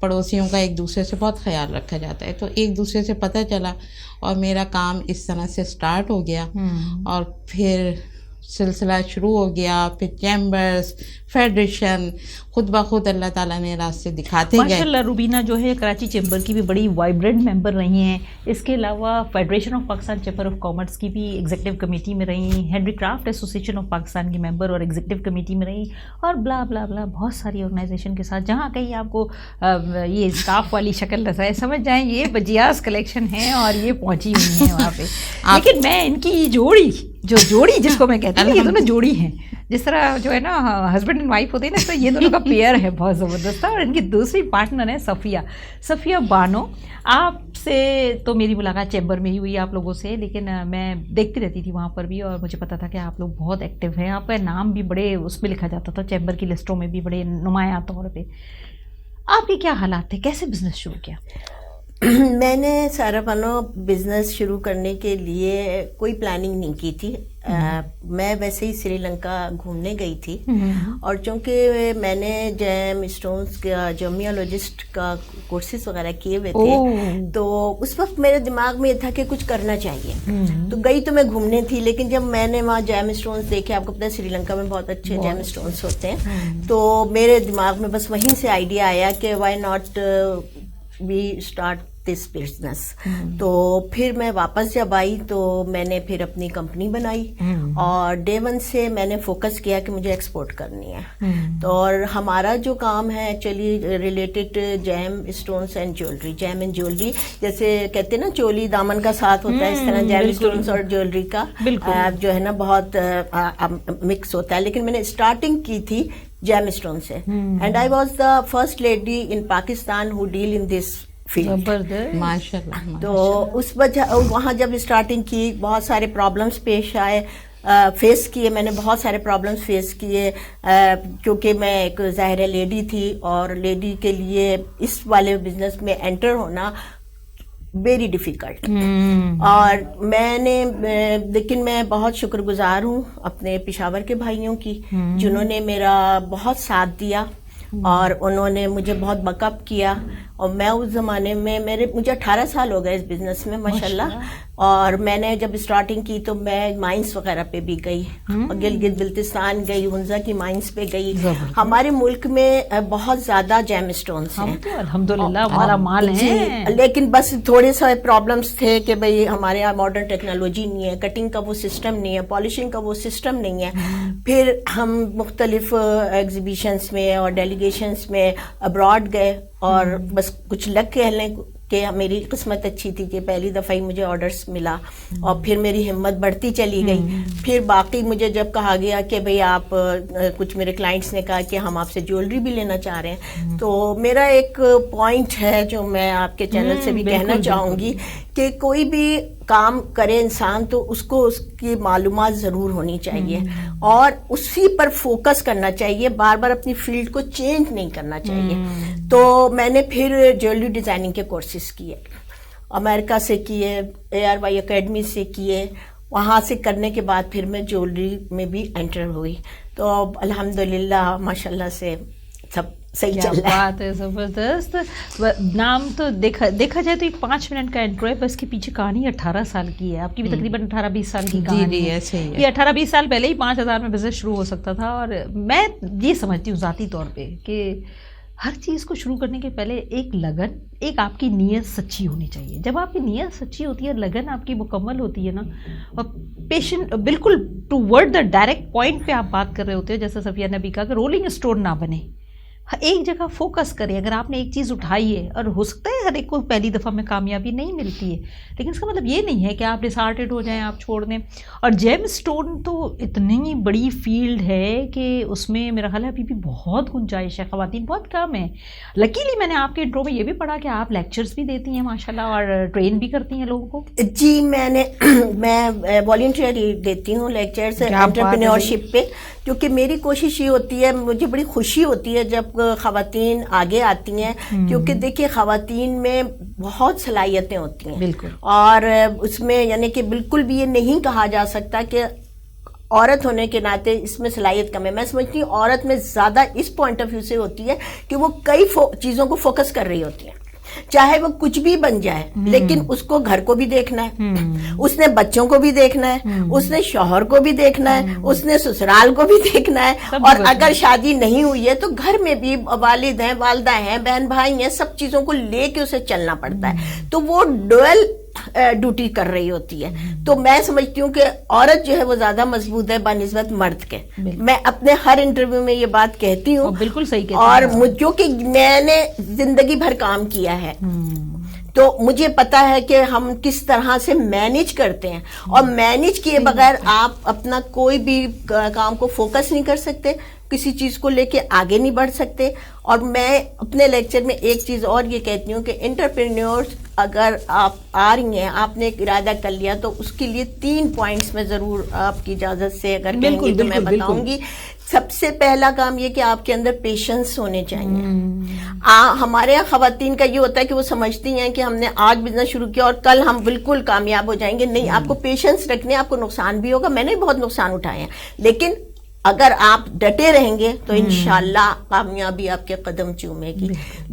پڑوسیوں کا ایک دوسرے سے بہت خیال رکھا جاتا ہے. تو ایک دوسرے سے پتہ چلا اور میرا کام اس طرح سے سٹارٹ ہو گیا. اور پھر سلسلہ شروع ہو گیا. پھر چیمبرز، فیڈریشن، خود بخود اللہ تعالیٰ نے راستے دکھاتے گئے. ماشاءاللہ روبینہ جو ہے کراچی چیمبر کی بھی بڑی وائبرنٹ ممبر رہی ہیں. اس کے علاوہ federation of Pakistan chamber of commerce کی بھی ایگزیکٹو کمیٹی میں رہی ہیں. Handy craft association of Pakistan کی ممبر اور ایگزیکٹو کمیٹی میں رہی. اور بلا بلا بلا بہت ساری آرگنائزیشن کے ساتھ. جہاں کہیں آپ کو یہ اسٹاف والی شکل نظر آئے سمجھ جائیں یہ بجیاز کلیکشن ہے اور یہ پہنچی ہوئی ہیں وہاں پہ. لیکن میں ان کی جوڑی جس کو میں کہتی ہوں یہ دونوں جوڑی ہیں. جس طرح جو ہے نا ہسبینڈ اینڈ وائف ہوتے ہیں نا اس طرح یہ دونوں کا پیئر ہے بہت زبردست. اور ان کی دوسری پارٹنر ہے صفیہ بانو. آپ سے تو میری ملاقات چیمبر میں ہی ہوئی آپ لوگوں سے, لیکن میں دیکھتی رہتی تھی وہاں پر بھی اور مجھے پتا تھا کہ آپ لوگ بہت ایکٹیو ہیں. آپ کا نام بھی بڑے اس میں لکھا جاتا تھا چیمبر کی لسٹوں میں بھی بڑے نمایاں طور پہ. آپ کے کیا حالات تھے, کیسے بزنس شروع کیا؟ میں نے سارا بانو بزنس شروع کرنے کے لیے کوئی پلاننگ نہیں کی تھی. میں ویسے ہی سری لنکا گھومنے گئی تھی اور چونکہ میں نے جیم اسٹونز کا جیومیالوجسٹ کا کورسز وغیرہ کیے ہوئے تھے تو اس وقت میرے دماغ میں یہ تھا کہ کچھ کرنا چاہیے. تو گئی تو میں گھومنے تھی, لیکن جب میں نے وہاں جیم اسٹونز دیکھے, آپ کو پتہ ہے سری لنکا میں بہت اچھے جیم اسٹونز ہوتے ہیں, تو میرے دماغ میں بس وہیں سے آئیڈیا آیا کہ why not we start this business. تو پھر میں واپس جب آئی تو میں نے پھر اپنی کمپنی بنائی اور ڈے ون سے میں نے فوکس کیا کہ مجھے ایکسپورٹ کرنی ہے. تو اور ہمارا جو کام ہے actually related gem stones and jewellery. Gem and jewellery جیسے کہتے ہیں نا چولی دامن کا ساتھ ہوتا ہے, اس طرح جیم اسٹونس اور جیولری کا جو ہے نا بہت مکس ہوتا ہے. لیکن میں نے اسٹارٹنگ کی تھی جیم اسٹون سے, and I was the first lady in Pakistan who deal in this field. ماشاءاللہ. تو اس وجہ وہاں جب اسٹارٹنگ کی بہت سارے پرابلمس پیش آئے, فیس کیے میں نے, بہت سارے پرابلمس فیس کیے کیونکہ میں ایک ظاہر لیڈی تھی اور لیڈی کے لیے اس والے بزنس میں انٹر ہونا ویری ڈیفیکلٹ. اور میں نے لیکن میں بہت شکر گزار ہوں اپنے پشاور کے بھائیوں کی جنہوں نے میرا بہت ساتھ دیا اور انہوں نے مجھے بہت بیک اپ کیا. اور میں اس زمانے میں مجھے 18 سال ہو گئے اس بزنس میں ماشاءاللہ. اور میں نے جب اسٹارٹنگ کی تو میں مائنس وغیرہ پہ بھی گئی, گلگت بلتستان گئی, ہنزا کی مائنس پہ گئی. ہمارے ملک میں بہت زیادہ جیم اسٹونس ہیں الحمدللہ, ہمارا مال ہے, لیکن بس تھوڑے سے پرابلمس تھے کہ بھئی ہمارے یہاں ماڈرن ٹیکنالوجی نہیں ہے, کٹنگ کا وہ سسٹم نہیں ہے, پالشنگ کا وہ سسٹم نہیں ہے. پھر ہم مختلف ایگزیبیشنس میں اور ڈیلیگیشنس میں ابراڈ گئے اور بس کچھ لگ کہہ لیں کہ میری قسمت اچھی تھی کہ پہلی دفعہ ہی مجھے آرڈرز ملا اور پھر میری ہمت بڑھتی چلی گئی. پھر باقی مجھے جب کہا گیا کہ بھئی آپ کچھ میرے کلائنٹس نے کہا کہ ہم آپ سے جیولری بھی لینا چاہ رہے ہیں, تو میرا ایک پوائنٹ ہے جو میں آپ کے چینل سے بھی کہنا چاہوں گی کہ کوئی بھی کام کرے انسان تو اس کو اس کی معلومات ضرور ہونی چاہیے اور اسی پر فوکس کرنا چاہیے, بار بار اپنی فیلڈ کو چینج نہیں کرنا چاہیے. تو میں نے پھر جیولری ڈیزائننگ کے کورسز کیے, امریکہ سے کیے, ARY اکیڈمی سے کیے. وہاں سے کرنے کے بعد پھر میں جیولری میں بھی انٹر ہوئی. تو الحمدللہ ماشاءاللہ سے سب صحیح چل رہا ہے. بات ہے, زبردست. نام تو دیکھا جائے تو ایک 5 منٹ کا انٹرو ہے, پر اس کے پیچھے کہانی 18 سال کی ہے. آپ کی بھی تقریباً 18-20 سال کی کہانی ہے. یہ 18-20 سال پہلے ہی 5,000 میں بزنس شروع ہو سکتا تھا. اور میں یہ سمجھتی ہوں ذاتی طور پہ کہ ہر چیز کو شروع کرنے کے پہلے ایک لگن, ایک آپ کی نیت سچی ہونی چاہیے. جب آپ کی نیت سچی ہوتی ہے, لگن آپ کی مکمل ہوتی ہے نا, اور پیشنٹ بالکل toward the direct point پہ آپ بات کر رہے ہوتے ہو, جیسے صفیہ نے بھی کہا کہ رولنگ اسٹون نہ بنے, ایک جگہ فوکس کریں. اگر آپ نے ایک چیز اٹھائی ہے, اور ہو سکتا ہے ہر ایک کو پہلی دفعہ میں کامیابی نہیں ملتی ہے, لیکن اس کا مطلب یہ نہیں ہے کہ آپ ڈسہارٹیڈ ہو جائیں, آپ چھوڑ دیں. اور جیم اسٹون تو اتنی بڑی فیلڈ ہے کہ اس میں میرا خیال ہے ابھی بھی بہت گنجائش ہے, خواتین بہت کم ہیں. لکیلی میں نے آپ کے انٹرو میں یہ بھی پڑھا کہ آپ لیکچرز بھی دیتی ہیں ماشاءاللہ, اور ٹرین بھی کرتی ہیں لوگوں کو. جی میں والنٹیئر دیتی ہوں لیکچرز انٹرپرینیورشپ پہ, کیونکہ میری کوشش یہ ہوتی ہے, مجھے بڑی خوشی ہوتی ہے جب خواتین آگے آتی ہیں, کیونکہ دیکھیے خواتین میں بہت صلاحیتیں ہوتی ہیں بالکل, اور اس میں یعنی کہ بالکل بھی یہ نہیں کہا جا سکتا کہ عورت ہونے کے ناطے اس میں صلاحیت کم ہے. میں سمجھتی ہوں عورت میں زیادہ اس پوائنٹ آف ویو سے ہوتی ہے کہ وہ کئی چیزوں کو فوکس کر رہی ہوتی ہے, چاہے وہ کچھ بھی بن جائے, لیکن اس کو گھر کو بھی دیکھنا ہے, اس نے بچوں کو بھی دیکھنا ہے, اس نے شوہر کو بھی دیکھنا ہے, اس نے سسرال کو بھی دیکھنا ہے, اور اگر شادی نہیں ہوئی ہے تو گھر میں بھی والد ہیں, والدہ ہیں, بہن بھائی ہیں, سب چیزوں کو لے کے اسے چلنا پڑتا ہے. تو وہ ڈوئل ڈیوٹی کر رہی ہوتی ہے. تو میں سمجھتی ہوں کہ عورت جو ہے وہ زیادہ مضبوط ہے بنسبت مرد کے. میں اپنے ہر انٹرویو میں یہ بات کہتی ہوں, بالکل صحیح. اور کیونکہ میں نے زندگی بھر کام کیا ہے تو مجھے پتا ہے کہ ہم کس طرح سے مینیج کرتے ہیں, اور مینیج کیے بغیر آپ اپنا کوئی بھی کام کو فوکس نہیں کر سکتے, کسی چیز کو لے کے آگے نہیں بڑھ سکتے. اور میں اپنے لیکچر میں ایک چیز اور یہ کہتی ہوں کہ انٹرپرینیورز اگر آپ آ رہی ہیں, آپ نے ایک ارادہ کر لیا, تو اس کے لیے 3 پوائنٹس میں ضرور آپ کی اجازت سے اگر کہیں گی تو میں بتاؤں گی. سب سے پہلا کام یہ کہ آپ کے اندر پیشنس ہونے چاہیے. ہمارے یہاں خواتین کا یہ ہوتا ہے کہ وہ سمجھتی ہیں کہ ہم نے آج بزنس شروع کیا اور کل ہم بالکل کامیاب ہو جائیں گے. نہیں, آپ کو پیشنس رکھنے, آپ کو نقصان بھی ہوگا, میں نے بہت نقصان اٹھائے ہیں, لیکن اگر آپ ڈٹے رہیں گے تو انشاءاللہ کامیابی آپ کے قدم چومے گی.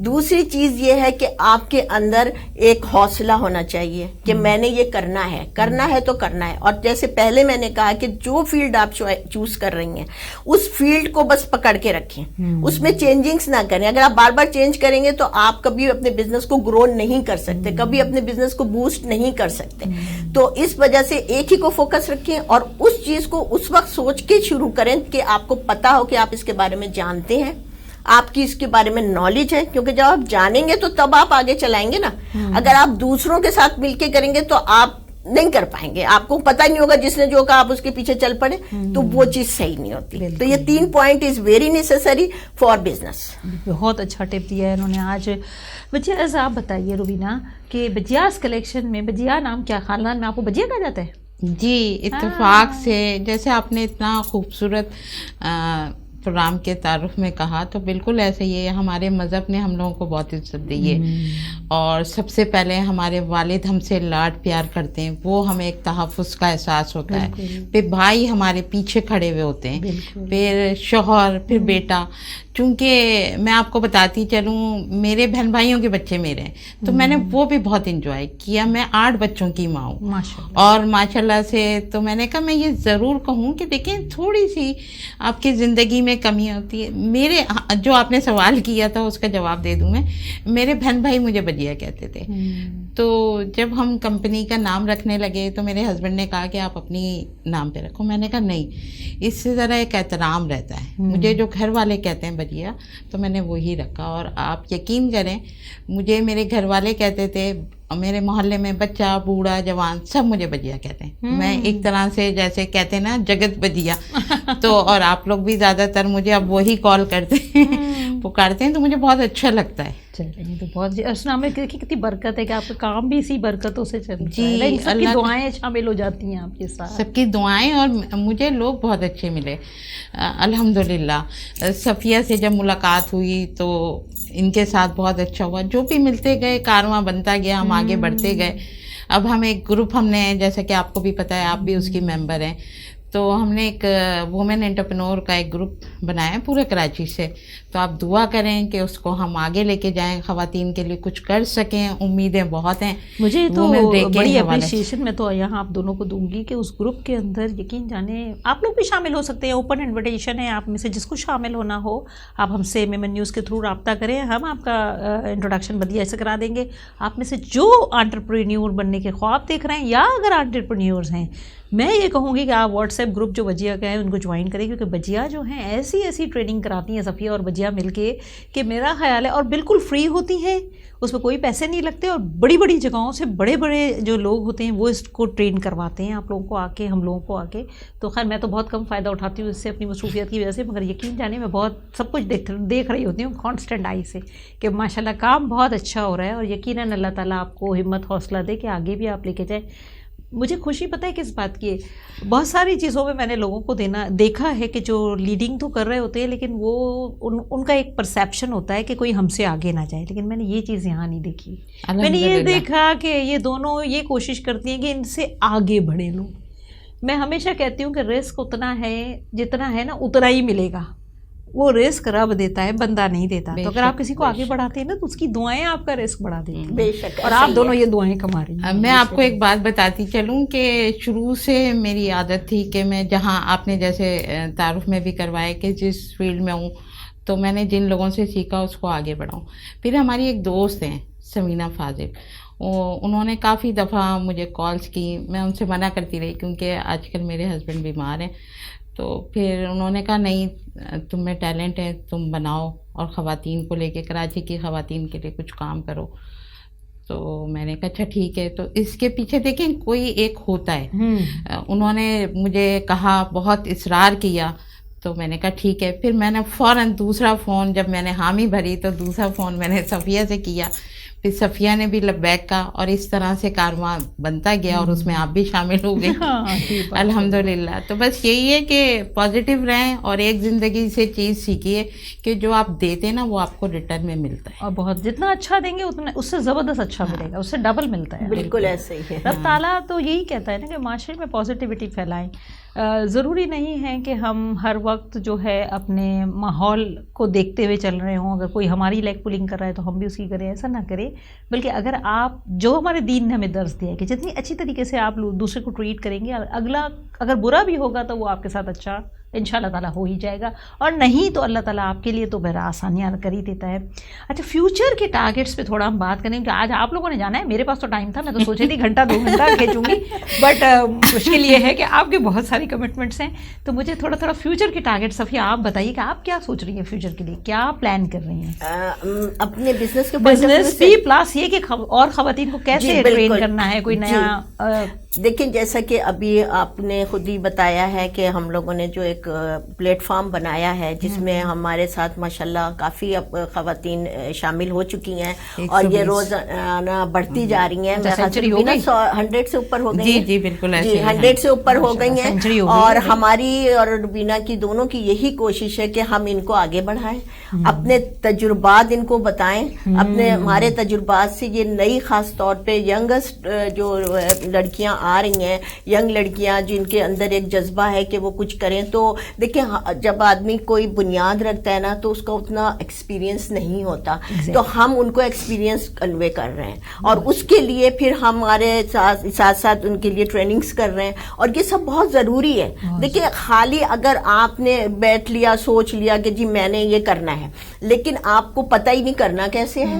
دوسری چیز یہ ہے کہ آپ کے اندر ایک حوصلہ ہونا چاہیے کہ میں نے یہ کرنا ہے تو کرنا ہے. اور جیسے پہلے میں نے کہا کہ جو فیلڈ آپ چوز کر رہی ہیں اس فیلڈ کو بس پکڑ کے رکھیں, اس میں چینجنگز نہ کریں. اگر آپ بار بار چینج کریں گے تو آپ کبھی اپنے بزنس کو گرو نہیں کر سکتے, کبھی اپنے بزنس کو بوسٹ نہیں کر سکتے. تو اس وجہ سے ایک ہی کو فوکس رکھیں, اور اس چیز کو اس وقت سوچ کے شروع کریں کہ آپ کو پتا ہو کہ آپ اس کے بارے میں جانتے ہیں, آپ کی اس کے بارے میں نالج ہے. کیونکہ جب آپ جانیں گے تو تب آپ آگے چلائیں گے نا. اگر آپ دوسروں کے ساتھ مل کے کریں گے تو آپ نہیں کر پائیں گے, آپ کو پتہ نہیں ہوگا, جس نے جو کہا آپ اس کے پیچھے چل پڑے, تو وہ چیز صحیح نہیں ہوتی. تو یہ 3 point is very necessary for business. بہت اچھا ٹپ دیا ہے انہوں نے آج. بجیاز آپ بتائیے روبینہ کہ بجیاز کلیکشن میں, بجیا نام کیا خاندان میں آپ کو بجیا کہا جاتا ہے؟ جی, اتفاق سے جیسے آپ نے اتنا خوبصورت پروگرام کے تعارف میں کہا, تو بالکل ایسے ہی ہے. ہمارے مذہب نے ہم لوگوں کو بہت عزت دی ہے, اور سب سے پہلے ہمارے والد ہم سے لاڈ پیار کرتے ہیں, وہ ہمیں ایک تحفظ کا احساس ہوتا ہے. پھر بھائی ہمارے پیچھے کھڑے ہوئے ہوتے ہیں, پھر شوہر, پھر بیٹا. چونکہ میں آپ کو بتاتی چلوں, میرے بہن بھائیوں کے بچے میرے ہیں, تو میں نے وہ بھی بہت انجوائے کیا. میں 8 بچوں کی ماں ہوں, اور ماشاءاللہ سے. تو میں نے کہا میں یہ ضرور کہوں کہ دیکھیں تھوڑی سی آپ کی زندگی میں کمی ہوتی ہے. میرے جو آپ نے سوال کیا تھا اس کا جواب دے دوں میں. میرے بہن بھائی مجھے بجیا کہتے تھے. تو جب ہم کمپنی کا نام رکھنے لگے تو میرے ہسبینڈ نے کہا کہ آپ اپنی نام پہ رکھو. میں نے کہا نہیں, اس سے ذرا ایک احترام رہتا ہے. مجھے جو گھر والے کہتے ہیں بجیا, تو میں نے وہی رکھا. اور آپ یقین کریں, مجھے میرے گھر والے کہتے تھے, میرے محلے میں بچہ, بوڑھا, جوان, سب مجھے بجیا کہتے ہیں. میں ایک طرح سے جیسے کہتے ہیں نا جگت بجیا, تو اور آپ لوگ بھی زیادہ تر مجھے اب وہی کال کرتے ہیں, پکارتے ہیں, تو مجھے بہت اچھا لگتا ہے. چلیے, تو بہت اس نام میں کتنی برکت ہے کہ آپ کا کام بھی اسی برکتوں سے چلتا ہے. جی, سب کی دعائیں شامل ہو جاتی ہیں آپ کے ساتھ. سب کی دعائیں, اور مجھے لوگ بہت اچھے ملے الحمدللہ. صفیہ سے جب ملاقات ہوئی تو ان کے ساتھ بہت اچھا ہوا. جو بھی ملتے گئے کارواں بنتا گیا, ہم آگے بڑھتے گئے. اب ہم ایک گروپ, ہم نے جیسا کہ آپ کو بھی پتہ ہے, آپ بھی اس کی ممبر ہیں, تو ہم نے ایک وومن انٹرپرینور کا ایک گروپ بنایا ہے پورے کراچی سے. تو آپ دعا کریں کہ اس کو ہم آگے لے کے جائیں, خواتین کے لیے کچھ کر سکیں. امیدیں بہت ہیں. مجھے تو بڑی اپریشیشن میں تو یہاں آپ دونوں کو دوں گی کہ اس گروپ کے اندر یقین جانے آپ لوگ بھی شامل ہو سکتے ہیں. اوپن انویٹیشن ہے, آپ میں سے جس کو شامل ہونا ہو آپ ہم سے میمن نیوز کے تھرو رابطہ کریں. ہم آپ کا انٹروڈکشن بدیا سے کرا دیں گے. آپ میں سے جو انٹرپرینیور بننے کے خواب دیکھ رہے ہیں, یا اگر انٹرپرینیورز ہیں, میں یہ کہوں گی کہ آپ واٹس ایپ گروپ جو بجیا کا ہے ان کو جوائن کریں, کیونکہ بجیا جو ہیں ایسی ٹریننگ کراتی ہیں صفیہ اور بجیا مل کے, کہ میرا خیال ہے, اور بالکل فری ہوتی ہیں, اس میں کوئی پیسے نہیں لگتے, اور بڑی بڑی جگہوں سے بڑے بڑے جو لوگ ہوتے ہیں وہ اس کو ٹرین کرواتے ہیں آپ لوگوں کو آ کے, ہم لوگوں کو آ کے. تو خیر میں تو بہت کم فائدہ اٹھاتی ہوں اس سے اپنی مصروفیت کی وجہ سے, مگر یقین جانے میں بہت سب کچھ دیکھ رہی ہوتی ہوں کانسٹنٹ آئی سے کہ ماشاءاللہ کام بہت اچھا ہو رہا ہے. اور یقیناً اللہ تعالیٰ آپ کو ہمت حوصلہ دے کہ آگے بھی آپ لے کے جائیں. مجھے خوشی پتہ ہے کس بات کی ہے, بہت ساری چیزوں میں نے لوگوں کو دیکھا ہے کہ جو لیڈنگ تو کر رہے ہوتے ہیں, لیکن وہ ان کا ایک پرسیپشن ہوتا ہے کہ کوئی ہم سے آگے نہ جائے. لیکن میں نے یہ چیز یہاں نہیں دیکھی. میں نے یہ دیکھا کہ یہ دونوں یہ کوشش کرتی ہیں کہ ان سے آگے بڑھے لوگ. میں ہمیشہ کہتی ہوں کہ رزق اتنا ہے جتنا ہے نا اتنا ہی ملے گا. وہ رزق رب دیتا ہے, بندہ نہیں دیتا. تو اگر آپ کسی کو آگے بڑھاتے ہیں نا تو اس کی دعائیں آپ کا رزق بڑھا دیتی ہیں. بے شک. اور آپ دونوں یہ دعائیں کما رہی ہیں. میں آپ کو ایک بات بتاتی چلوں کہ شروع سے میری عادت تھی کہ میں جہاں آپ نے جیسے تعارف میں بھی کروایا کہ جس فیلڈ میں ہوں تو میں نے جن لوگوں سے سیکھا اس کو آگے بڑھاؤں. پھر ہماری ایک دوست ہیں سمینہ فاضل, انہوں نے کافی دفعہ مجھے کالز کی, میں ان سے منع کرتی رہی کیونکہ آج کل میرے ہسبینڈ بیمار ہیں. تو پھر انہوں نے کہا نہیں تم میں ٹیلنٹ ہے, تم بناؤ اور خواتین کو لے کے کراچی کی خواتین کے لیے کچھ کام کرو. تو میں نے کہا اچھا ٹھیک ہے. تو اس کے پیچھے دیکھیں کوئی ایک ہوتا ہے. انہوں نے مجھے کہا, بہت اصرار کیا, تو میں نے کہا ٹھیک ہے. پھر میں نے فوراً دوسرا فون, جب میں نے حامی بھری تو دوسرا فون میں نے صفیہ سے کیا. پھر صفیہ نے بھی لبیک کا, اور اس طرح سے کارواں بنتا گیا اور اس میں آپ بھی شامل ہو گئے الحمدللہ. تو بس یہی ہے کہ پازیٹیو رہیں اور ایک زندگی سے چیز سیکھیے کہ جو آپ دیتے نا وہ آپ کو ریٹرن میں ملتا ہے. اور بہت جتنا اچھا دیں گے اتنا اس سے زبردست اچھا ملے گا, اس سے ڈبل ملتا ہے. بالکل ایسے ہی ہے. رب تعالیٰ تو یہی کہتا ہے نا کہ معاشرے میں پازیٹیوٹی پھیلائیں. ضروری نہیں ہے کہ ہم ہر وقت جو ہے اپنے ماحول کو دیکھتے ہوئے چل رہے ہوں. اگر کوئی ہماری لیگ پولنگ کر رہا ہے تو ہم بھی اس کی کریں, ایسا نہ کریں. بلکہ اگر آپ جو ہمارے دین نے ہمیں درس دیا ہے کہ جتنی اچھی طریقے سے آپ دوسرے کو ٹریٹ کریں گے, اگلا اگر برا بھی ہوگا تو وہ آپ کے ساتھ اچھا ان شاء اللہ تعالیٰ ہو ہی جائے گا, اور نہیں تو اللہ تعالیٰ آپ کے لیے تو بہرا آسانیاں کر ہی دیتا ہے. اچھا, فیوچر کے ٹارگیٹس پہ تھوڑا ہم بات کریں کہ آج آپ لوگوں نے جانا ہے. میرے پاس تو ٹائم تھا, میں تو سوچی تھی گھنٹہ 2 گھنٹہ کھینچوں گی, بٹ مشکل یہ ہے کہ آپ کے بہت ساری کمٹمنٹس ہیں. تو مجھے تھوڑا تھوڑا فیوچر کے ٹارگیٹ صفیہ آپ بتائیے کہ آپ کیا سوچ رہی ہیں فیوچر کے لیے, کیا پلان کر رہی ہیں اپنے بزنس کے بزنس بھی, پلس یہ کہ اور خواتین کو کیسے ٹرین کرنا ہے, کوئی نیا. دیکھیں جیسا کہ ابھی آپ نے خود ہی بتایا ہے کہ ہم لوگوں نے جو ایک پلیٹ فارم بنایا ہے جس میں ہمارے ساتھ ماشاءاللہ کافی خواتین شامل ہو چکی ہیں, اور یہ روزانہ بڑھتی جا رہی ہیں. 100 سے اوپر ہو گئی ہیں. جی بالکل, 100 سے اوپر ہو گئی ہیں. اور ہماری اور روبینہ کی دونوں کی یہی کوشش ہے کہ ہم ان کو آگے بڑھائیں, اپنے تجربات ان کو بتائیں. ہمارے تجربات سے یہ نئی خاص طور پہ ینگسٹ جو لڑکیاں آ رہی ہیں, ینگ لڑکیاں جن کے اندر ایک جذبہ ہے کہ وہ کچھ کریں. تو دیکھیں جب آدمی کوئی بنیاد رکھتا ہے نا تو اس کا اتنا ایکسپیرینس نہیں ہوتا, تو ہم ان کو ایکسپیرینس کنوے کر رہے ہیں, اور اس کے لیے پھر ہمارے ساتھ ساتھ ان کے لیے ٹریننگز کر رہے ہیں, اور یہ سب بہت ضروری ہے. دیکھیں خالی اگر آپ نے بیٹھ لیا سوچ لیا کہ جی میں نے یہ کرنا ہے, لیکن آپ کو پتہ ہی نہیں کرنا کیسے ہے,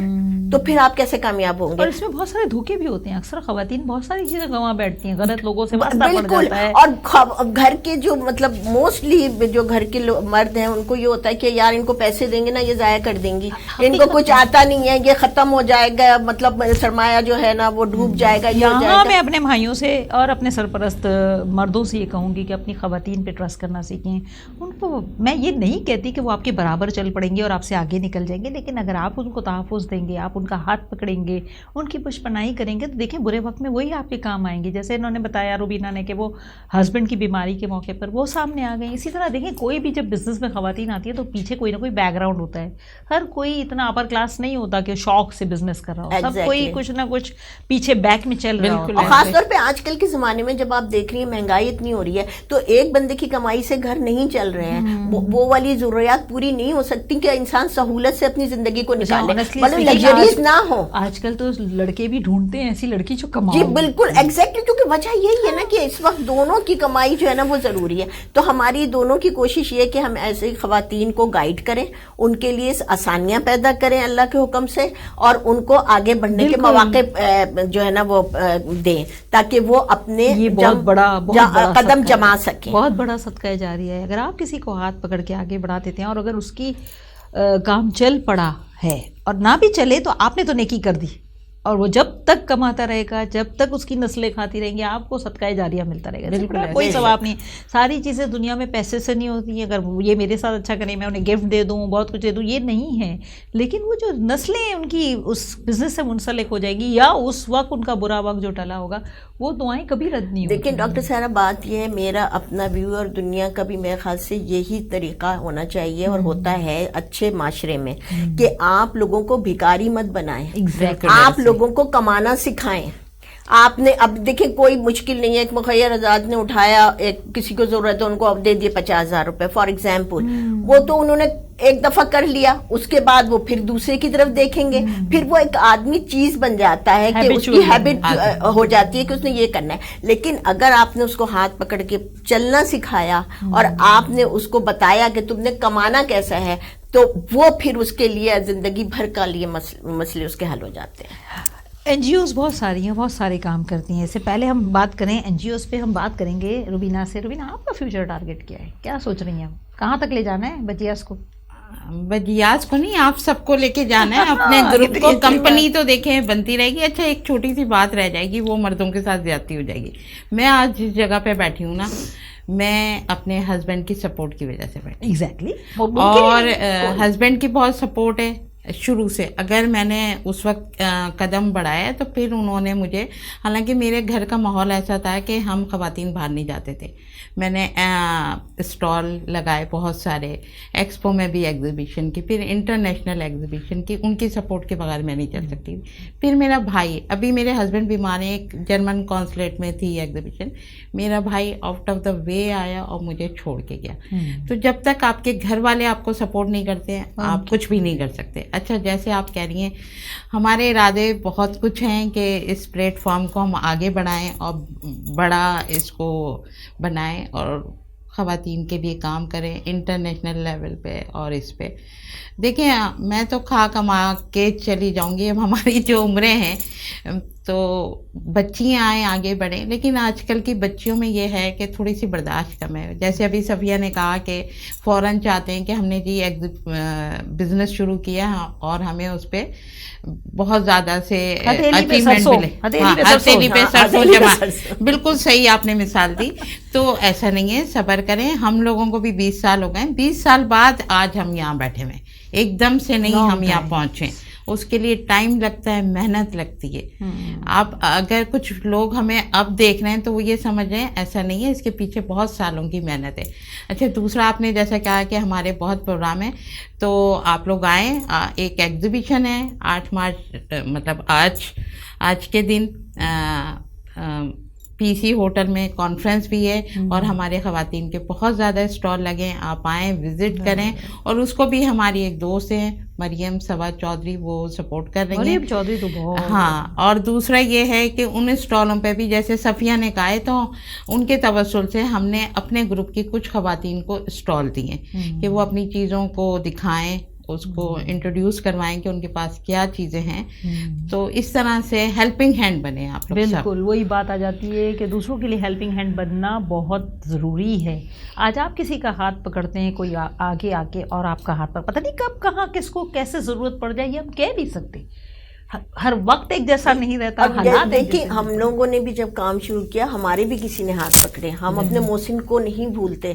تو پھر آپ کیسے کامیاب ہوں گے. اور اس میں بہت سارے دھوکے بھی ہوتے ہیں, اکثر خواتین بہت ساری چیزیں گنوا بیٹھتی ہیں, غلط لوگوں سے واسطہ پڑ جاتا ہے. اور گھر کے جو مطلب موسٹلی جو گھر کے مرد ہیں ان کو یہ ہوتا ہے کہ یار ان کو پیسے دیں گے نا یہ ضائع کر دیں گی, ان کو کچھ آتا نہیں ہے, یہ ختم ہو جائے گا, مطلب سرمایہ جو ہے نا وہ ڈوب جائے گا. یہاں میں اپنے بھائیوں سے اور اپنے سرپرست مردوں سے یہ کہوں گی کہ اپنی خواتین پہ ٹرسٹ کرنا سیکھیں. ان کو میں یہ نہیں کہتی کہ وہ آپ کے برابر چل پڑیں گے اور آپ سے آگے نکل جائیں گے, لیکن اگر آپ ان کو تحفظ دیں گے, آپ ان کا ہاتھ پکڑیں گے, ان کی پشپناہی کریں گے, تو دیکھیں برے وقت میں وہی آپ کے کام آئیں گے. جیسے انہوں نے بتایا روبینہ نے کہ وہ ہسبینڈ کی بیماری کے موقع پر وہ سامنے آ گئی. اسی طرح دیکھیں کوئی بھی جب بزنس میں خواتین آتی ہے تو پیچھے کوئی نہ کوئی بیک گراؤنڈ ہوتا ہے. ہر کوئی اتنا اپر کلاس نہیں ہوتا کہ شوق سے بزنس کر رہا ہو, سب کوئی کچھ نہ کچھ پیچھے بیک میں چل رہا ہو. اور خاص طور پہ آج کل کے زمانے میں جب آپ دیکھ رہی ہیں مہنگائی اتنی ہو رہی ہے, تو ایک بندے کی کمائی سے گھر نہیں چل رہے ہیں, وہ والی ضروریات پوری نہیں ہو سکتی کہ انسان سہولت سے اپنی زندگی کو نکالے, لگژریز نہ ہو. آج کل تو لڑکے بھی ڈھونڈتے ہیں ایسی لڑکی جو کمائے. جی بالکل ایگزیکٹلی, کیونکہ وجہ یہی ہے نا کہ اس وقت دونوں کی کمائی جو ہے نا وہ ضروری ہے. تو ہماری دونوں کی کوشش یہ کہ ہم ایسے خواتین کو گائیڈ کریں, ان کے لیے آسانیاں پیدا کریں اللہ کے حکم سے, اور ان کو آگے بڑھنے کے مواقع جو ہے نا وہ دیں, تاکہ وہ اپنے قدم جما سکیں. بہت بڑا صدقہ جاری ہے اگر آپ کسی کو ہاتھ پکڑ کے آگے بڑھا دیتے ہیں, اور اگر اس کی کام چل پڑا ہے اور نہ بھی چلے تو آپ نے تو نیکی کر دی, اور وہ جب تک کماتا رہے گا, جب تک اس کی نسلیں کھاتی رہیں گی, آپ کو صدقہ جاریہ ملتا رہے گا. بالکل کوئی ثواب نہیں. ساری چیزیں دنیا میں پیسے سے نہیں ہوتی ہیں. اگر یہ میرے ساتھ اچھا کریں, میں انہیں گفٹ دے دوں, بہت کچھ دے دوں, یہ نہیں ہے. لیکن وہ جو نسلیں ان کی اس بزنس سے منسلک ہو جائیں گی, یا اس وقت ان کا برا وقت جو ٹلا ہوگا, وہ دعائیں کبھی رد نہیں ہوتی. لیکن ڈاکٹر سارا بات یہ ہے, میرا اپنا ویو اور دنیا کا بھی میرے خیال سے یہی طریقہ ہونا چاہیے اور ہوتا ہے اچھے معاشرے میں, کہ آپ لوگوں کو بھکاری مت بنائیں, آپ لوگوں کو کمانا سکھائیں, آپ نے اب دیکھیں کوئی مشکل نہیں ہے, ایک مخیر آزاد نے اٹھایا, ایک کسی کو ضرورت ہے ان کو اب دے دیے 50,000 روپے فار ایگزامپل, وہ تو انہوں نے ایک دفعہ کر لیا, اس کے بعد وہ پھر دوسرے کی طرف دیکھیں گے, پھر وہ ایک آدمی چیز بن جاتا ہے کہ اس کی ہیبٹ ہو جاتی ہے کہ اس نے یہ کرنا ہے. لیکن اگر آپ نے اس کو ہاتھ پکڑ کے چلنا سکھایا اور آپ نے اس کو بتایا کہ تم نے کمانا کیسا ہے, تو وہ پھر اس کے لیے زندگی بھر کا لیے مسئلے اس کے حل ہو جاتے ہیں. این جی اوز بہت ساری ہیں, بہت سارے کام کرتی ہیں. اس سے پہلے ہم بات کریں این جی اوز پہ, ہم بات کریں گے روبینہ سے. روبینہ, آپ کا فیوچر ٹارگیٹ کیا ہے, کیا سوچ رہی ہیں, کہاں تک لے جانا ہے بجیاس کو؟ بجیاس کو نہیں, آپ سب کو لے کے جانا ہے, اپنے گروپ کو. کمپنی تو دیکھیں بنتی رہے گی. اچھا, ایک چھوٹی سی بات رہ جائے گی, وہ مردوں کے ساتھ زیادتی ہو جائے گی. میں آج جس جگہ پہ بیٹھی ہوں نا, میں اپنے ہسبینڈ کی سپورٹ کی وجہ سے بیٹھی. ایگزیکٹلی. اور ہسبینڈ کی بہت سپورٹ ہے شروع سے. اگر میں نے اس وقت قدم بڑھایا تو پھر انہوں نے مجھے, حالانکہ میرے گھر کا ماحول ایسا تھا کہ ہم خواتین باہر نہیں جاتے تھے. میں نے اسٹال لگائے بہت سارے, ایکسپو میں بھی ایگزیبیشن کی, پھر انٹرنیشنل ایگزیبیشن کی. ان کی سپورٹ کے بغیر میں نہیں چل سکتی. پھر میرا بھائی, ابھی میرے ہسبینڈ بیمار ہیں, ایک جرمن کونسلیٹ میں تھی ایگزیبیشن, میرا بھائی آؤٹ آف دا وے آیا اور مجھے چھوڑ کے گیا. تو جب تک آپ کے گھر والے آپ کو سپورٹ نہیں کرتے ہیں, آپ کچھ بھی نہیں کر سکتے. اچھا, جیسے آپ کہہ رہی ہیں, ہمارے ارادے بہت کچھ ہیں کہ اس پلیٹ فارم کو ہم آگے بڑھائیں اور بڑا اس کو بنائیں اور خواتین کے لیے کام کریں انٹرنیشنل لیول پہ. اور اس پہ دیکھیں, میں تو کھا کما کے چلی جاؤں گی. اب ہماری جو عمریں ہیں تو بچیاں آئیں, آگے بڑھیں. لیکن آج کل کی بچیوں میں یہ ہے کہ تھوڑی سی برداشت کم ہے. جیسے ابھی صفیہ نے کہا کہ فوراً چاہتے ہیں کہ ہم نے جی بزنس شروع کیا اور ہمیں اس پہ بہت زیادہ سے اچیومنٹ ملے. ہتھیلی پہ سرسوں جمع, بالکل صحیح آپ نے مثال دی. تو ایسا نہیں ہے, صبر کریں. ہم لوگوں کو بھی 20 سال ہو گئے. 20 سال بعد آج ہم یہاں بیٹھے ہوئے, ایک دم سے نہیں ہم یہاں پہنچے. اس کے لیے ٹائم لگتا ہے, محنت لگتی ہے. آپ اگر کچھ لوگ ہمیں اب دیکھ رہے ہیں تو وہ یہ سمجھ رہے ہیں, ایسا نہیں ہے, اس کے پیچھے بہت سالوں کی محنت ہے. اچھا, دوسرا آپ نے جیسا کہا کہ ہمارے بہت پروگرام ہیں, تو آپ لوگ آئیں. ایک ایگزیبیشن ہے 8 مارچ, مطلب آج کے دن پی سی ہوٹل میں کانفرنس بھی ہے, اور ہمارے خواتین کے بہت زیادہ اسٹال لگے ہیں. آپ آئیں, وزٹ کریں. اور اس کو بھی ہماری ایک دوست ہیں مریم سوا چودھری, وہ سپورٹ کر رہی ہیں. مریم چودھری تو بہت. ہاں, اور دوسرا یہ ہے کہ ان اسٹالوں پہ بھی جیسے صفیہ نے کہا ہے, تو ان کے توسل سے ہم نے اپنے گروپ کی کچھ خواتین کو اسٹال دیے کہ وہ اپنی چیزوں کو دکھائیں, اس کو انٹروڈیوس کروائیں کہ ان کے پاس کیا چیزیں ہیں. تو اس طرح سے ہیلپنگ ہینڈ بنے آپ لوگ. بالکل وہی بات آ جاتی ہے کہ دوسروں کے لیے ہیلپنگ ہینڈ بننا بہت ضروری ہے. آج آپ کسی کا ہاتھ پکڑتے ہیں, کوئی آگے آ کے, اور آپ کا ہاتھ پتہ نہیں کب کہاں کس کو کیسے ضرورت پڑ جائے, یہ ہم کہہ نہیں سکتے. ہر وقت ایک جیسا نہیں رہتا. دیکھیں, ہم لوگوں نے بھی جب کام شروع کیا, ہمارے بھی کسی نے ہاتھ پکڑے. ہم اپنے محسن کو نہیں بھولتے.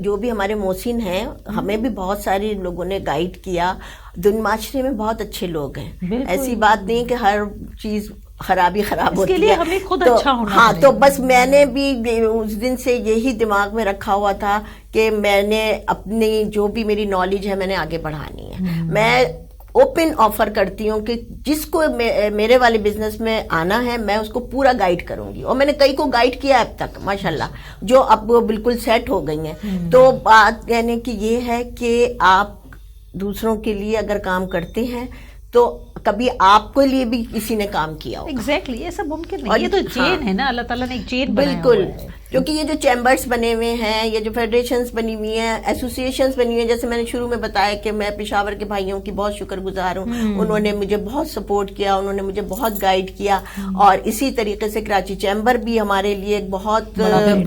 جو بھی ہمارے محسن ہیں, ہمیں بھی بہت سارے لوگوں نے گائیڈ کیا. معاشرے میں بہت اچھے لوگ ہیں, ایسی بات نہیں کہ ہر چیز خراب ہوتی ہے. لیے ہمیں خود اچھا ہونا. ہاں, تو بس میں نے بھی اس دن سے یہی دماغ میں رکھا ہوا تھا کہ میں نے اپنی جو بھی میری نالج ہے میں نے آگے بڑھانی ہے. میں اوپن آفر کرتی ہوں کہ جس کو میرے والے بزنس میں آنا ہے, میں اس کو پورا گائیڈ کروں گی. اور میں نے کئی کو گائیڈ کیا اب تک ماشاءاللہ, جو اب بالکل سیٹ ہو گئی ہیں. تو بات کہنے کی یہ ہے کہ آپ دوسروں کے لیے اگر کام کرتے ہیں تو کبھی آپ کے لیے بھی کسی نے کام کیا ہوگا. ایگزیکٹلی, یہ سب ممکن نہیں. یہ تو چین ہے نا, اللہ تعالیٰ نے ایک چین بنایا ہوا بالکل. ہے. کیونکہ یہ جو چیمبرز بنے ہوئے ہیں, یہ جو فیڈریشنز بنی ہوئی ہیں, ایسوسیشنز بنی ہوئی ہیں, جیسے میں نے شروع میں بتایا کہ میں پشاور کے بھائیوں کی بہت شکر گزار ہوں. انہوں نے مجھے بہت سپورٹ کیا, انہوں نے مجھے بہت گائیڈ کیا. اور اسی طریقے سے کراچی چیمبر بھی ہمارے لیے ایک بہت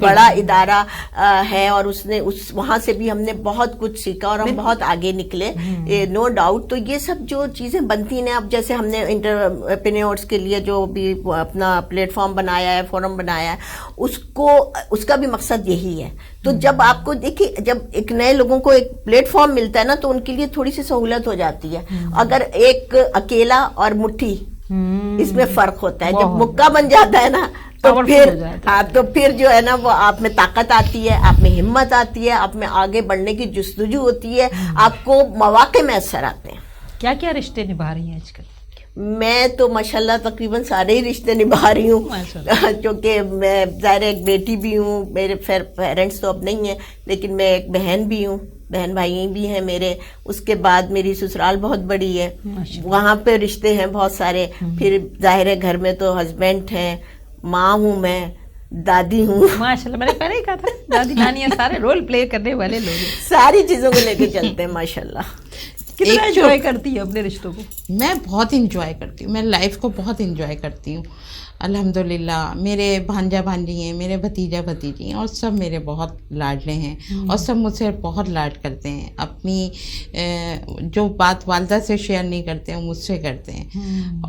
بڑا ادارہ ہے, اور وہاں سے بھی ہم نے بہت کچھ سیکھا اور ہم بہت آگے نکلے, نو ڈاؤٹ. تو یہ سب جو چیزیں بنتی ہیں, اب جیسے ہم نے انٹرپرینیورس کے لیے جو بھی اپنا پلیٹ فارم بنایا ہے, فورم بنایا ہے, اس کا بھی مقصد یہی ہے. تو جب آپ کو دیکھیے, جب ایک نئے لوگوں کو ایک پلیٹ فارم ملتا ہے نا, تو ان کے لیے تھوڑی سی سہولت ہو جاتی ہے. اگر ایک اکیلا اور مٹھی, اس میں فرق ہوتا ہے. جب مکہ بن جاتا ہے نا, تو پھر جو ہے نا, وہ آپ میں طاقت آتی ہے, آپ میں ہمت آتی ہے, آپ میں آگے بڑھنے کی جستجو ہوتی ہے, آپ کو مواقع میسر آتے ہیں. کیا کیا رشتے نبھا رہی ہیں آج کل؟ میں تو ماشاءاللہ تقریباً سارے ہی رشتے نبھا رہی ہوں، کیونکہ میں ظاہر ایک بیٹی بھی ہوں، میرے پیرنٹس تو اب نہیں ہیں، لیکن میں ایک بہن بھی ہوں، بہن بھائی بھی ہیں میرے. اس کے بعد میری سسرال بہت بڑی ہے، وہاں پہ رشتے ہیں بہت سارے. پھر ظاہر ہے گھر میں تو ہسبینڈ ہیں، ماں ہوں، میں دادی ہوں. ماشاءاللہ، میں نے پہلے ہی کہا تھا دادی نانی سارے رول پلے کرنے والے لوگ ہیں. ساری چیزوں کو لے کے چلتے ہیں ماشاءاللہ. کتنا انجوائے کرتی ہے اپنے رشتوں کو؟ میں بہت انجوائے کرتی ہوں، میں لائف کو بہت انجوائے کرتی ہوں الحمدللہ. میرے بھانجا بھانجی ہیں، میرے بھتیجا بھتیجی ہیں، اور سب میرے بہت لاڈلے ہیں، اور سب مجھ سے بہت لاڈ کرتے ہیں. اپنی جو بات والدہ سے شیئر نہیں کرتے ہیں وہ مجھ سے کرتے ہیں.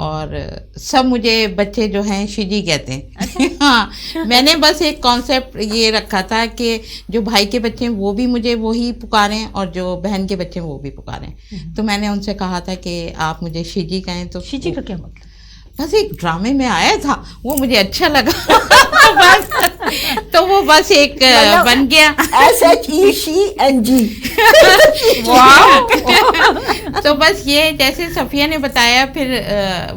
اور سب مجھے بچے جو ہیں شیجی کہتے ہیں. ہاں، میں نے بس ایک کانسیپٹ یہ رکھا تھا کہ جو بھائی کے بچے ہیں وہ بھی مجھے وہی پکاریں، اور جو بہن کے بچے ہیں وہ بھی پکاریں. تو میں نے ان سے کہا تھا کہ آپ مجھے شیجی کہیں. تو شیجی کا کیا مطلب؟ بس ایک ڈرامے میں آیا تھا، وہ مجھے اچھا لگا تو وہ بس ایک بن گیا. SHENG. تو بس یہ جیسے صفیہ نے بتایا، پھر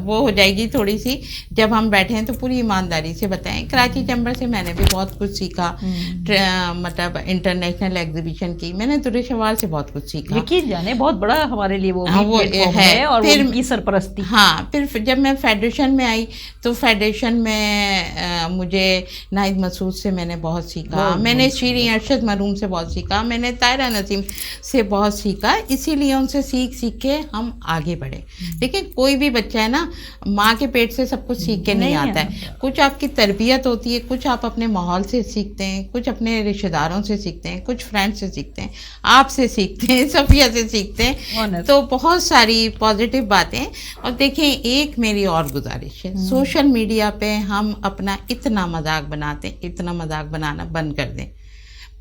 وہ ہو جائے گی تھوڑی سی. جب ہم بیٹھے ہیں تو پوری ایمانداری سے بتائیں. کراچی چیمبر سے میں نے بھی بہت کچھ سیکھا، مطلب انٹرنیشنل ایگزیبیشن کی میں نے ترے شوال سے بہت کچھ سیکھا. یقین جانے بہت بڑا ہمارے لیے وہ ہے، اور ان کی سرپرستی. ہاں، پھر جب میں فیڈریشن میں آئی تو فیڈریشن میں مجھے ناہید مسعود سے میں نے بہت سیکھا، میں نے شیریں ارشد مرحوم سے بہت سیکھا، میں نے طاہرہ نسیم سے بہت سیکھا. اسی لیے ان سے سیکھ کے ہم آگے بڑھے. لیکن کوئی بھی بچہ ہے نا، ماں کے پیٹ سے سب کچھ سیکھ کے نہیں آتا ہے. کچھ آپ کی تربیت ہوتی ہے، کچھ آپ اپنے ماحول سے سیکھتے ہیں، کچھ اپنے رشتہ داروں سے سیکھتے ہیں، کچھ فرینڈ سے سیکھتے ہیں، آپ سے سیکھتے ہیں، صفیہ سے سیکھتے ہیں. تو بہت ساری پازیٹیو باتیں. اور دیکھیں، ایک میری اور گزارش ہے، سوشل میڈیا پہ ہم اپنا اتنا مذاق بناتے ہیں، اتنا مذاق بنانا بند کر دیں.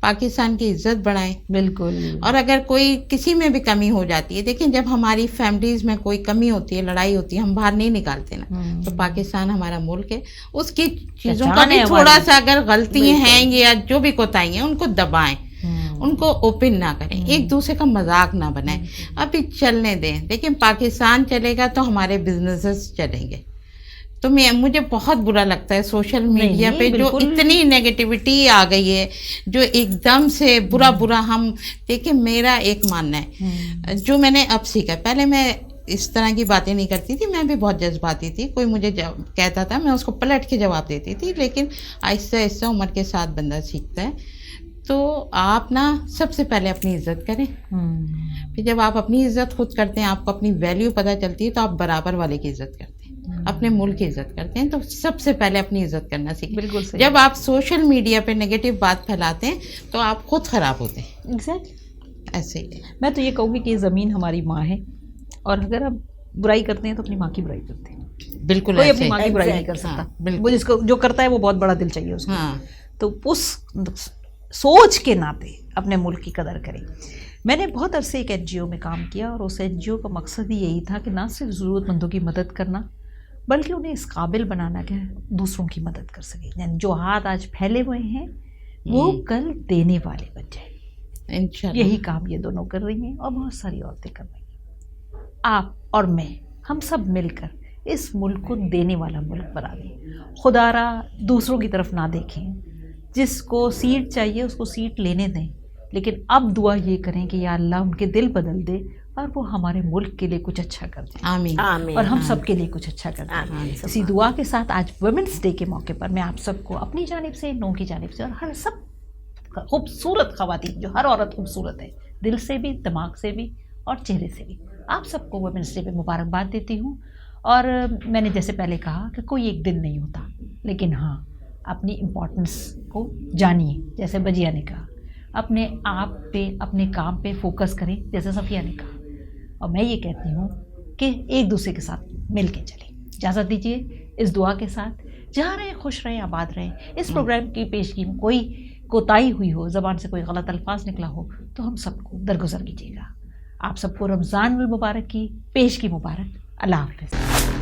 پاکستان کی عزت بڑھائیں. بالکل. اور اگر کوئی کسی میں بھی کمی ہو جاتی ہے، دیکھیں جب ہماری فیملیز میں کوئی کمی ہوتی ہے، لڑائی ہوتی ہے، ہم باہر نہیں نکالتے نا. تو پاکستان ہمارا ملک ہے، اس کی چیزوں کا بھی تھوڑا سا اگر غلطی ہیں یا جو بھی کوتاہی ہیں ان کو دبائیں، ان کو اوپن نہ کریں، ایک دوسرے کا مذاق نہ بنائیں. ابھی چلنے دیں. لیکن پاکستان چلے گا تو ہمارے بزنسز چلیں گے. تو مجھے بہت برا لگتا ہے سوشل میڈیا پہ جو اتنی نیگیٹیوٹی آ گئی ہے، جو ایک دم سے برا ہم دیکھیں. میرا ایک ماننا ہے جو میں نے اب سیکھا، پہلے میں اس طرح کی باتیں نہیں کرتی تھی، میں بھی بہت جذباتی تھی. کوئی مجھے کہتا تھا میں اس کو پلٹ کے جواب دیتی تھی. لیکن آہستہ آہستہ عمر کے ساتھ بندہ سیکھتا ہے. تو آپ نا سب سے پہلے اپنی عزت کریں. پھر جب آپ اپنی عزت خود کرتے ہیں، آپ کو اپنی ویلیو پتہ چلتی ہے، تو آپ برابر والے کی عزت کرتے ہیں، اپنے ملک کی عزت کرتے ہیں. تو سب سے پہلے اپنی عزت کرنا سیکھیں. بالکل صحیح. جب آپ سوشل میڈیا پہ نگیٹو بات پھیلاتے ہیں تو آپ خود خراب ہوتے ہیں. ایسے ہی میں تو یہ کہوں گی کہ یہ زمین ہماری ماں ہے، اور اگر ہم برائی کرتے ہیں تو اپنی ماں کی برائی کرتے ہیں. بالکل. کوئی اپنی ماں کی برائی نہیں کر سکتا. وہ جس کو جو کرتا ہے وہ بہت بڑا دل چاہیے اس کو. تو اس سوچ کے ناطے اپنے ملک کی قدر کریں. میں نے بہت عرصے ایک NGO میں کام کیا، اور اس NGO کا مقصد ہی یہی تھا کہ نہ صرف ضرورت مندوں کی مدد کرنا، بلکہ انہیں اس قابل بنانا کہ دوسروں کی مدد کر سکیں. یعنی جو ہاتھ آج پھیلے ہوئے ہیں وہ کل دینے والے بن جائیں. انشاءاللہ یہی کام یہ دونوں کر رہی ہیں، اور بہت ساری عورتیں کر رہی ہیں. آپ اور میں، ہم سب مل کر اس ملک کو دینے والا ملک بنا دیں. خدا را دوسروں کی طرف نہ دیکھیں. جس کو سیٹ چاہیے اس کو سیٹ لینے دیں، لیکن اب دعا یہ کریں کہ یا اللہ ان کے دل بدل دے، اور وہ ہمارے ملک کے لیے کچھ اچھا کر دیں. آمین. اور ہم سب کے لیے کچھ اچھا کر دیں. اسی دعا کے ساتھ آج ویمنس ڈے کے موقع پر میں آپ سب کو اپنی جانب سے، نو کی جانب سے، اور ہر سب خوبصورت خواتین، جو ہر عورت خوبصورت ہے دل سے بھی، دماغ سے بھی، اور چہرے سے بھی، آپ سب کو ویمنس ڈے پہ مبارکباد دیتی ہوں. اور میں نے جیسے پہلے کہا کہ کوئی ایک دن نہیں ہوتا، لیکن ہاں اپنی امپورٹنس کو جانیے. جیسے بجیا نے کہا، اپنے آپ پہ، اپنے کام پہ فوکس کریں، جیسے صفیہ نے کہا. اور میں یہ کہتی ہوں کہ ایک دوسرے کے ساتھ مل کے چلیں. اجازت دیجیے اس دعا کے ساتھ. جہاں رہیں خوش رہیں، آباد رہیں. اس پروگرام کی پیشگی میں کوئی کوتاہی ہوئی ہو، زبان سے کوئی غلط الفاظ نکلا ہو، تو ہم سب کو درگزر کیجیے گا. آپ سب کو رمضان المبارک کی پیشگی مبارک. اللہ حافظ.